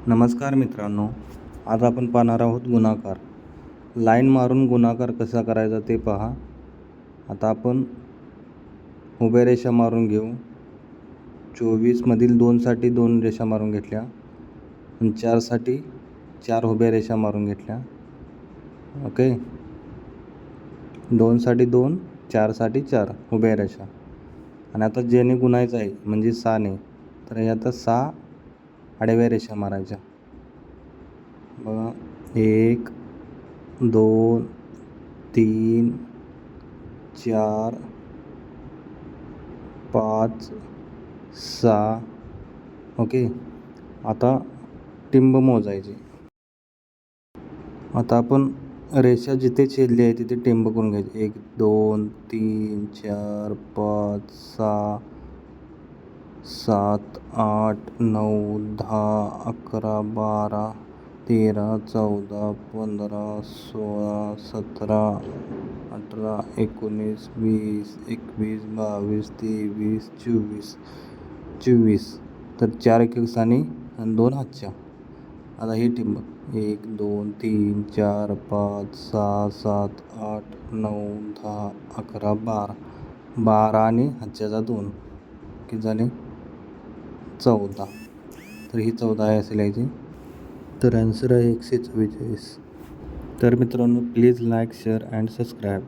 नमस्कार मित्रांनो, आज आपण पाहणार आहोत गुणाकार. लाईन मारून गुणाकार कसा करायचा ते पहा. आता आपण उभ्या रेषा मारून घेऊ. 24मधील 2साठी 2 रेषा मारून घेतल्या आणि 4साठी 4 उभ्या रेषा मारून घेतल्या. ओके, 2साठी 2, 4साठी 4 उभ्या रेषा. आणि आता ज्याने गुणायचं आहे म्हणजे 6ने, तर हे आता 6 आडव्या रेषा मारायच्या. बघा, 1 2 3 4 5 6. ओके, आता टिंब मोजायची. आता आपण रेषा जिथे छेदली आहे तिथे टिंब करून घ्यायची. 1 2 3 4 5 6 7 8 9 10 11 12 13 14 15 16 17 18 19 20 21 22 23 24. तर 4 एकसानी आणि 2 हातच्या. आता हे टिंब 1 2 3 4 5 6 7 8 9 10 11 12 आणि हातच्याचा 2 किती झाले 14. तर ही 14 आहे असे लिहायची. तर आन्सर आहे 144. तर मित्रांनो, please like, share and subscribe.